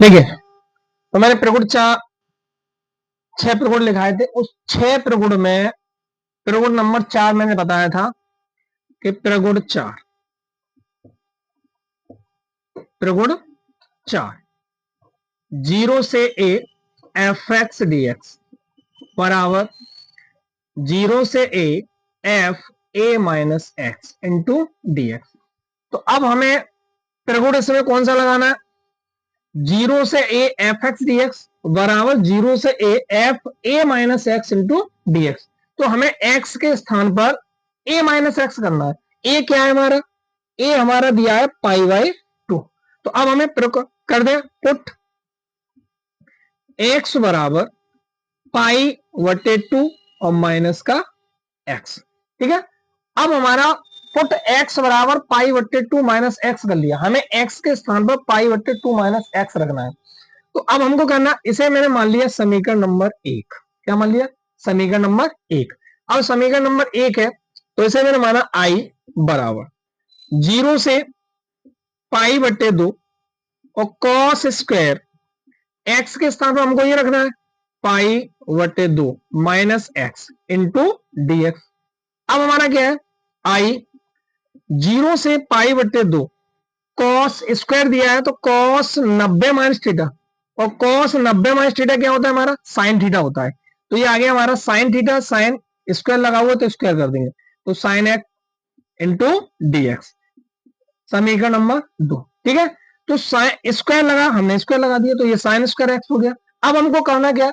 देखिए, तो मैंने प्रगुण चार 6 प्रगुण लिखाए थे। उस 6 प्रगुण में प्रगुण नंबर 4 मैंने बताया था कि प्रगुण 4 0 से a F x D x बराबर 0 से a F A minus x into d x. तो अब हमें प्रगुण इसमें कौन सा लगाना है? 0 से a F x D x बराबर 0 से a F A minus x into d x. तो हमें x के स्थान पर a माइनस एक्स करना है। a क्या है हमारा? a हमारा दिया है पाई बाई 2। तो अब हमें कर दे पुट x बराबर पाई बटे 2 और माइनस का x। ठीक है, अब हमारा पुट x बराबर पाई बट्टे 2 माइनस एक्स कर लिया। हमें x के स्थान पर पाई बट्टे 2 माइनस एक्स रखना है। तो अब हमको करना, इसे मैंने मान लिया समीकरण नंबर 1। क्या मान लिया? समीकरण नंबर 1। अब समीकरण नंबर 1 है तो इसे मैंने माना i बराबर 0 से पाई बट्टे 2 और कॉस स्क्वायर x के स्थान पर हमको ये रखना है पाई बट्टे 2 minus x into d x. अब हमारा क्या है? i 0 से पाई बट्टे 2 कॉस स्क्वायर दिया है तो कॉस 90 माइनस थीटा, और कॉस 90 माइनस थीटा क्या होता है हमारा? साइन थीटा होता है। तो ये आ गया हमारा साइन थीटा, साइन स्क्वायर लगा हुआ तो स्क्वायर कर देंगे, तो sign x into d x, समीकरण नंबर 2। ठीक है, तो साइन स्क्वायर लगा, हमने स्क्वायर लगा दिया तो ये साइन स्क्वायर एक्स हो गया। अब हमको करना क्या?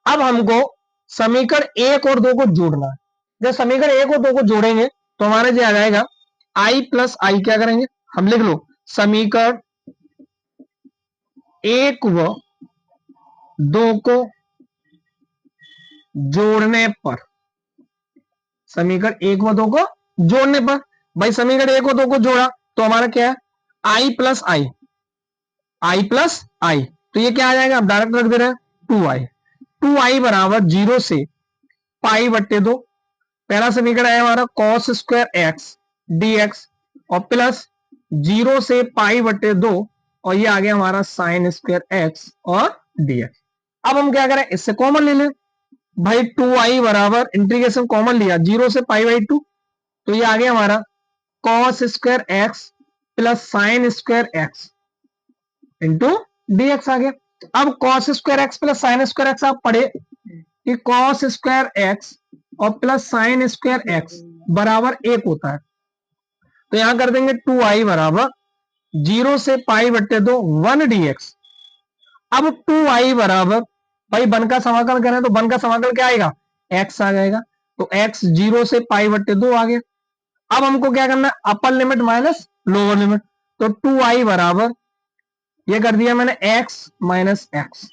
अब हमको समीकरण 1 और 2 को जोड़ना है। जब समीकरण 1 और 2 को जोड़ेंगे तो हमारा जो आ जाएगा i प्लस आई, क्या करेंगे हम, लिख लो समीकरण 1 व 2 को जोड़ने पर, समीकरण 1 व 2 को जोड़ने पर, भाई समीकरण 1 व 2 को जोड़ा तो हमारा क्या है? i प्लस आई, तो ये क्या आ जाएगा? अब डायरेक्ट रख दे रहे हैं 2i बराबर 0 से पाई बट्टे 2। पहला समीकरण है हमारा cos square x D x और प्लस 0 से पाई बट्टे 2 और ये आ गया हमारा साइन स्क्वायर एक्स और डी एक्स। अब हम क्या करें? इससे कॉमन ले लें भाई, 2i बराबर इंटीग्रेशन कॉमन लिया 0 से पाई बाई 2, तो ये आ गया हमारा cos square x plus sine square x into d x आ गया। अब cos square x plus sine square x आप पढ़े कि कॉस स्क्वायर एक्स और प्लस साइन स्क्वायर एक्स बराबर 1 होता है। तो यहां कर देंगे 2i बराबर 0 से पाई बट्टे 2 1 dx। अब 2i बराबर, भाई 1 का समाकलन करें तो 1 का समाकलन क्या आएगा? x आ जाएगा, तो x 0 से पाई बट्टे 2 आ गया। अब हमको क्या करना है? Upper limit minus lower limit, तो 2i बराबर ये कर दिया मैंने x माइनस एक्स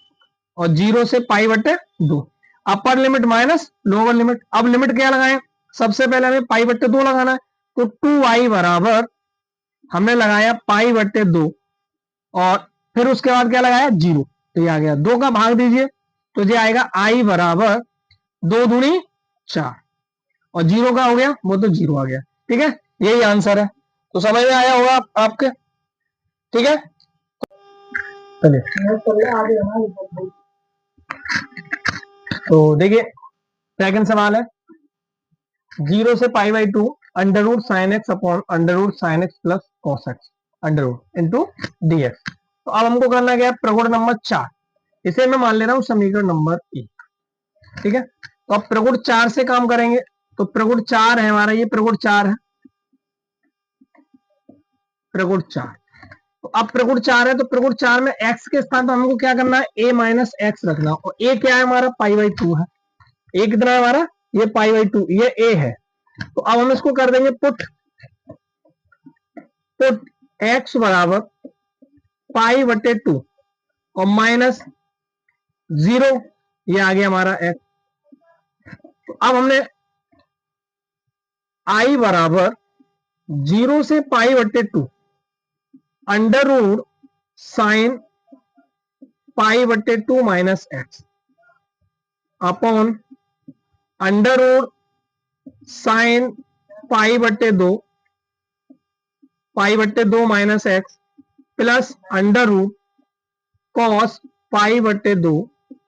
और 0 से पाई बट्टे 2, upper limit minus lower limit. अब लिमिट क्या लगाएं? सबसे पहले हमें पाई बट्टे 2 लगाना है, तो 2i बराबर हमने लगाया पाई बट्टे 2 और फिर उसके बाद क्या लगाया? 0, तो ये आ गया 2 का भाग दीजिए तो ये आएगा i बराबर 2 दूनी 4 और 0 का हो गया वो तो 0 आ गया। ठीक है, यही आंसर है। तो समझ में आया होगा आपके? ठीक है, तो देखिए सेकंड सवाल है 0 से pi by 2 under root sine x upon under root sine x plus cos x under root into d x. तो अब हमको करना क्या है? प्रगुण नंबर 4, इसे मैं मान ले रहा हूं समीकरण नंबर 1। ठीक है, तो अब प्रगुण 4 से काम करेंगे। तो प्रगुण 4 है हमारा, ये प्रगुण 4 है, प्रगुण 4। तो अब प्रगुण 4 है तो प्रगुण 4 में x के स्थान पर हमको क्या करना है? a माइनस एक्स रखना, और a क्या है हमारा? पाई बाई 2 है। a कितना है हमारा? ये पाई बाई 2, ये a है। तो अब हम इसको कर देंगे पुट x बराबर पाई बटे 2 और माइनस 0, ये आ गया हमारा x। तो अब हमने i बराबर 0 से पाई बटे 2 अंडर रूट साइन पाई बटे 2 minus x upon under root sine pi बटे 2 minus x plus under root cos pi बटे 2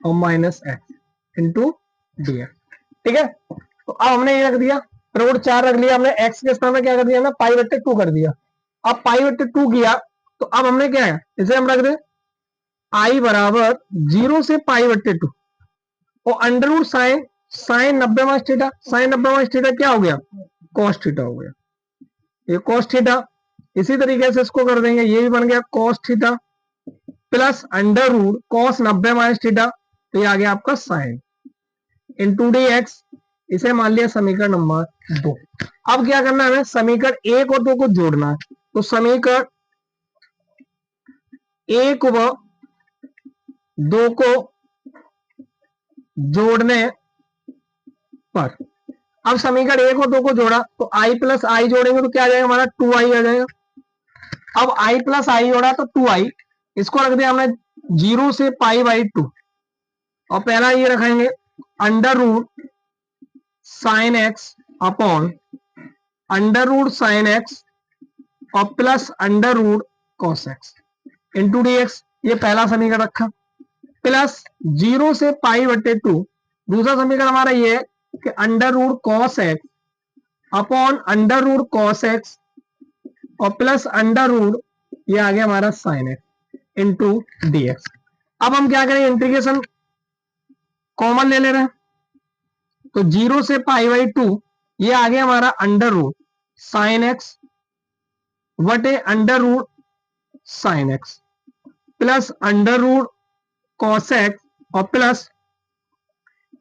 और minus x into d x. ठीक है, तो अब हमने ये रख दिया, प्रगुण 4 रख लिया हमने, एक्स के स्थान में क्या कर दिया हमने, पाई बटे 2 कर दिया। अब पाई बटे 2 किया तो अब हमने क्या है, इसे हम रख दे आई बराबर 0 से पाई बटे 2 और under root sine, sine 90 minus theta, sine 90 minus theta क्या हो गया, कॉस थीटा हो गया, ये कॉस थीटा। इसी तरीके से इसको कर देंगे, ये भी बन गया cos theta plus under root cos 90 minus theta, तो ये आ गया आपका साइन इंटू डी एक्स। इसे मान लिया समीकरण नंबर 2। अब क्या करना है हमें, समीकरण 1 और 2 को जोड़ना है, तो समीकरण 1 व 2 को जोड़ने पर, अब समीकरण 1 और 2 को जोड़ा तो आई प्लस आई जोड़ेंगे तो क्या आ जाएगा हमारा 2i आ जाएगा। अब आई प्लस आई जोड़ा तो 2i, इसको रख दिया हमने 0 से पाई बाई 2 और पहला ये रखेंगे under root sine x upon under root sine x और plus under root cos x into d x, ये पहला समीकरण रखा, प्लस 0 से पाई बटे 2। दूसरा समीकरण हमारा ये है कि under root cos x upon under root cos x और प्लस अंडर रूट, ये आ गया हमारा sine x into d x. अब हम क्या करेंगे, इंटीग्रेशन कॉमन ले रहे हैं, तो 0 से पाई बाई 2 ये आ गया हमारा अंडर रूट साइन एक्स वटे under root sine x plus under root cos x और प्लस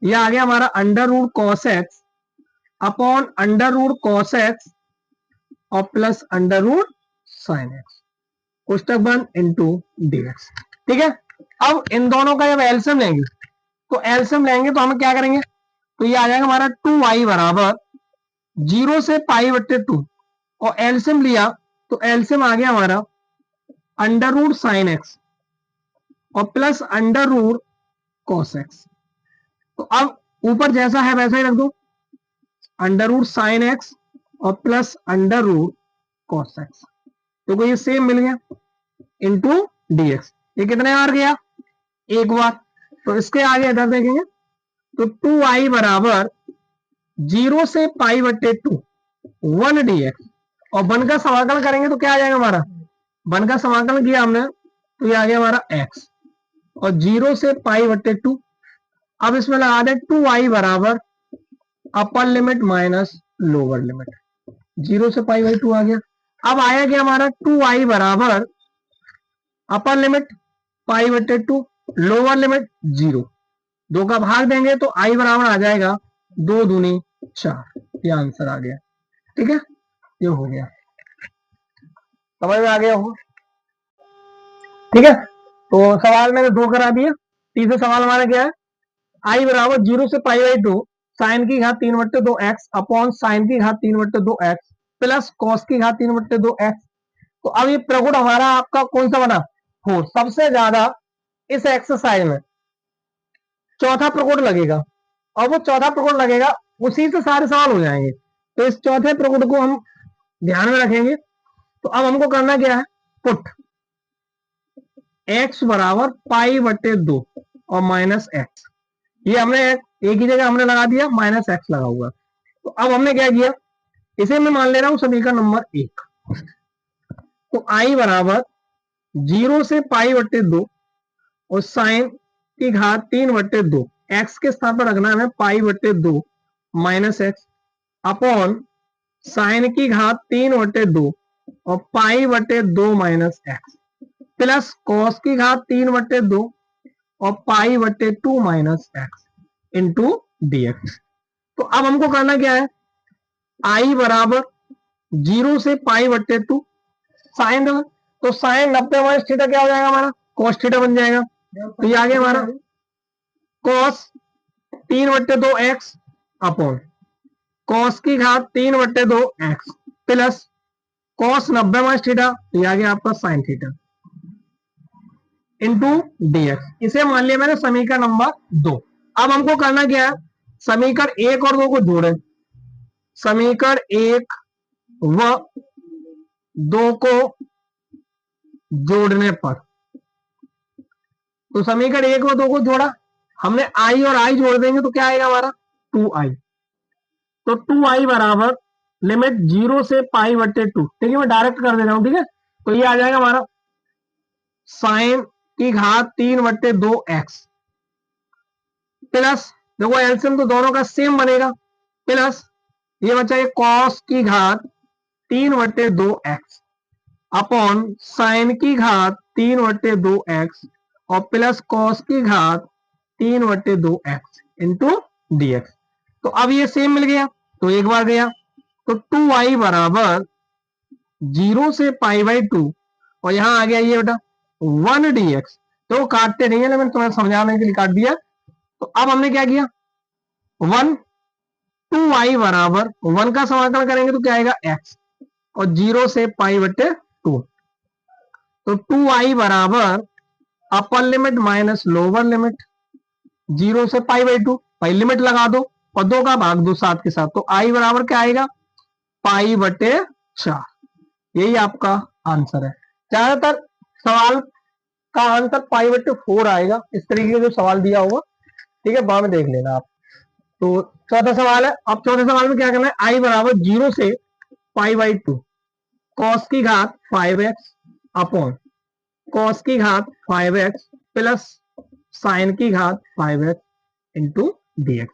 ये आ गया हमारा under root cos x upon under root cos x और plus under root sine x कोष्टक बंद इंटू डीएक्स। ठीक है, अब इन दोनों का जब एलसीएम लेंगे तो एलसीएम लेंगे तो हम क्या करेंगे, तो ये आ जाएगा हमारा 2i बराबर 0 से पाई बट्टे 2 और एलसीएम लिया तो एलसीएम आ गया हमारा अंडर रूट साइन एक्स और plus under root cos x. तो अब ऊपर जैसा है वैसा ही रख दो, अंडर रूट साइन एक्स और plus under root cos x, तो ये सेम मिल गया इंटू डीएक्स। ये कितने बार गया, एक बार, तो इसके आगे इधर देखेंगे तो 2i बराबर 0 से पाई बट्टे 2 1 dx और 1 का समाकलन करेंगे तो क्या आ जाएगा हमारा, 1 का समाकलन किया हमने तो ये आ गया हमारा x और 0 से पाई बट्टे 2। अब इसमें लगा दें 2i बराबर upper limit minus lower limit, 0 से पाई बाई 2 आ गया। अब आया क्या हमारा 2i बराबर अपर लिमिट पाई बट्टे 2 लोअर लिमिट 0, 2 का भाग देंगे तो i बराबर आ जाएगा 2 दूनी 4, ये आंसर आ गया। ठीक है, ये हो गया, समझ में आ गया होगा। ठीक है, तो सवाल मैंने 2 करा दिया। तीसरा सवाल हमारा क्या है, i बराबर 0 से पाई बाई 2 साइन की घात 3 बट्टे 2 एक्स अपॉन साइन की घात 3 बट्टे 2 एक्स प्लस कॉस की घात 3 बट्टे 2 एक्स। तो अब ये प्रगुण हमारा आपका कौन सा बना, 4। सबसे ज्यादा इस एक्सरसाइज में चौथा प्रगुण लगेगा और वो चौथा प्रगुण लगेगा उसी से सारे सवाल हो जाएंगे, तो इस चौथे प्रगुण को हम ध्यान में रखेंगे। तो अब हमको करना क्या है, पुट x बराबर पाई बटे 2 और माइनस एक्स, ये हमने एक ही जगह हमने लगा दिया माइनस एक्स लगा हुआ। तो अब हमने क्या किया, इसे मैं मान ले रहा हूं समीकरण नंबर 1। तो i बराबर 0 से पाई बटे 2 और साइन की घात 3 बटे 2, एक्स के स्थान पर रखना है हमें पाई बटे 2 माइनस एक्स अपॉन साइन की घात 3 बटे 2 और पाई बटे 2 माइनस एक्स प्लस कॉस की घात 3 बटे 2 और पाई बटे 2 माइनस एक्स इंटू डीएक्स। तो अब हमको करना क्या है, आई बराबर 0 से पाई बटे 2 साइन, तो साइन 90 माइनस थीटा क्या हो जाएगा हमारा, कॉस थीटा बन जाएगा। तो ये आ गया हमारा कॉस 3 बट्टे 2 एक्स अपॉन कॉस की घात 3 बट्टे 2 x plus cos 90 minus theta, ये आ गया आपका साइन थीटा इंटू डीएक्स। इसे मान लिया मैंने समीकरण नंबर 2। अब हमको करना क्या है, समीकरण 1 और 2 को जोड़े, समीकरण 1 व 2 को जोड़ने पर तो समीकरण 1 और 2 को जोड़ा, हमने आई और आई जोड़ देंगे तो क्या आएगा हमारा 2i। तो 2i बराबर लिमिट 0 से पाई बटे 2, ठीक है मैं डायरेक्ट कर दे रहा हूं, ठीक है। तो ये आ जाएगा हमारा साइन की घात 3/2x प्लस, देखो एलसीएम तो दोनों का सेम बनेगा, प्लस ये बचा ये कॉस की घात 3/2x अपॉन साइन की घात 3/2x और प्लस कॉस की घात 3/2x इंटू dx। तो अब ये सेम मिल गया, तो एक बार गया, तो 2i बराबर 0 से π/2 और यहां आ गया ये बेटा 1 dx। तो काटते नहीं है, मैंने तुम्हें समझाने के लिए काट दिया। तो अब हमने क्या किया 1, 2i बराबर 1 का समाकलन करेंगे तो क्या आएगा x और 0 से π/2। तो 2i बराबर upper limit minus lower limit 0 से π/2, पाई लिमिट लगा दो और 2 का भाग दो 7 के साथ, तो i बराबर क्या आएगा π/4। यही आपका आंसर है। ज्यादातर सवाल का आंसर π/4 आएगा, इस तरीके का जो सवाल दिया होगा, ठीक है, बाद में देख लेना आप। तो चौथा सवाल है, अब चौथे सवाल में क्या करना है, i बराबर 0 से π/2 कॉस की घात 5x अपॉन कॉस की घात 5x प्लस साइन की घात 5x इंटू dx।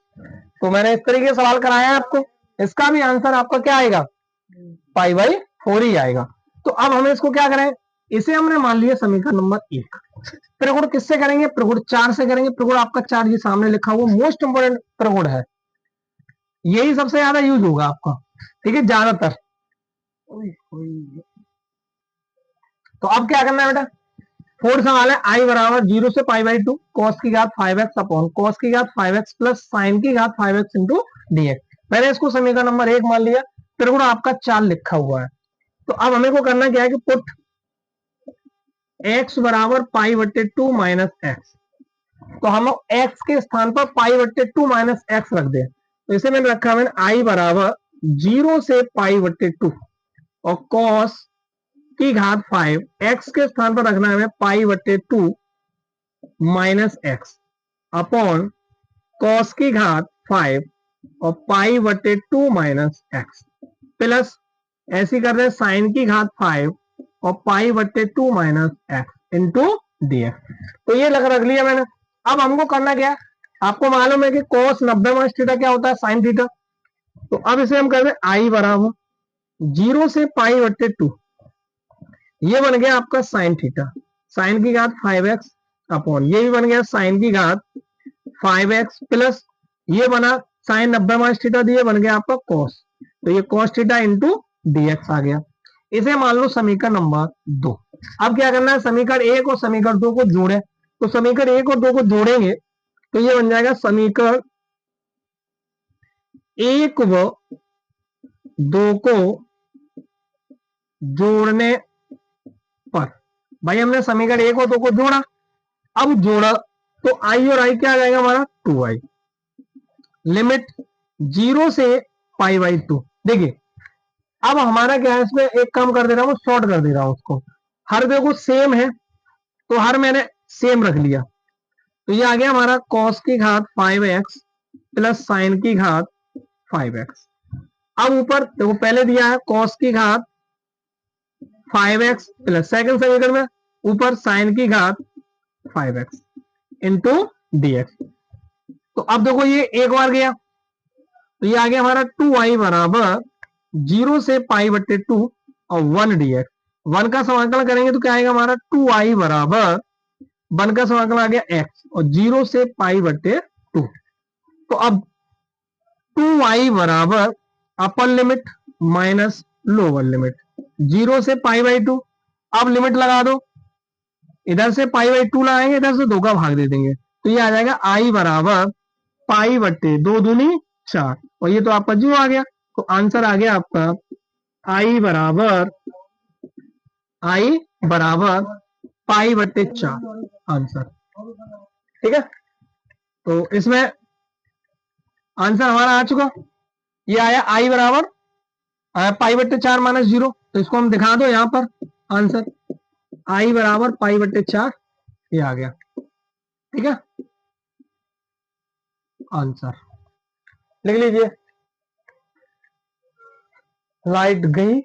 तो मैंने इस तरीके से सवाल कराया है आपको, इसका भी आंसर आपका क्या आएगा π/4 ही आएगा। तो अब हमें इसको क्या करें, इसे हमने मान लिया समीकरण नंबर 1। प्रगुण किससे करेंगे, प्रगुण 4 से करेंगे। प्रगुण आपका 4 ये सामने लिखा हुआ मोस्ट इंपोर्टेंट प्रगुण है, यही सबसे ज्यादा यूज होगा आपका, ठीक है ज्यादातर। तो अब क्या करना है बेटा, फोर्थ सवाल है i बराबर 0 से π/2 कॉस की घात 5x अपॉन कॉस की घात 5x प्लस साइन की घात 5x इंटू dx। मैंने इसको समीकरण नंबर 1 मान लिया, त्रिगुण आपका 4 लिखा हुआ है। तो अब हमें को करना क्या है कि पुट x बराबर π/2 माइनस एक्स, तो हम x के स्थान पर π/2 माइनस एक्स रख दें। तो इसे मैंने रखा मैंने i बराबर 0 से π/2 और कॉस की घात 5, x के स्थान पर रखना है हमें π/2 माइनस एक्स अपॉन कॉस की घात 5 और π/2 माइनस एक्स प्लस ऐसी कर रहे हैं साइन की घात 5 और π/2 माइनस एक्स इंटू dx। तो ये रख लिया मैंने। अब हमको करना क्या है, आपको मालूम है कि cos 90 माइनस थीटा क्या होता है साइन थीटा। तो अब इसे हम कर रहे हैं i बराबर 0 से π/2, ये बन गया आपका साइन थीटा, साइन की घात 5x अपॉन ये भी बन गया साइन की घात 5x प्लस ये बना साइन 90 माइनस थीटा दिए, बन गया आपका cos। तो ये cos थीटा इंटू dx आ गया। इसे मान लो समीकरण नंबर 2। अब क्या करना है, समीकरण 1 और समीकरण 2 को जोड़े। तो समीकरण 1 और 2 को जोड़ेंगे तो ये बन जाएगा समीकरण 1 व 2 को जोड़ने पर, भाई हमने समीकरण 1 और 2 को जोड़ा, अब जोड़ा तो i और i क्या आ जाएगा हमारा 2i लिमिट 0 से π/2। देखिए अब हमारा क्या है, इसमें एक काम कर दे रहा हूं, शॉर्ट कर दे रहा हूं उसको, हर देखो सेम है तो हर मैंने सेम रख लिया। तो ये आ गया हमारा cos की घात 5x प्लस साइन की घात 5x। अब ऊपर देखो पहले दिया है cos की घात 5x प्लस सेकंड समीकरण में ऊपर साइन की घात 5x इंटू dx। तो अब देखो ये एक बार गया, तो ये आ गया हमारा 2i बराबर 0 से π/2 और 1 dx। 1 का समाकलन करेंगे तो क्या आएगा हमारा 2i बराबर 1 का समाकलन आ गया x और 0 से π/2। तो अब 2i बराबर upper limit minus lower limit 0 से π/2। अब लिमिट लगा दो, इधर से π/2 लगाएंगे, इधर से 2 का भाग दे देंगे, तो ये आ जाएगा i बराबर π/2 दूनी 4 और ये तो आपका 0 आ गया। तो आंसर आ गया आपका i बराबर π/4 आंसर, ठीक है। तो इसमें आंसर हमारा आ चुका, ये आया i बराबर π/4 माइनस 0। तो इसको हम दिखा दो यहां पर आंसर, i बराबर π/4 ये आ गया। ठीक है, आंसर लिख लीजिए। लाइट गई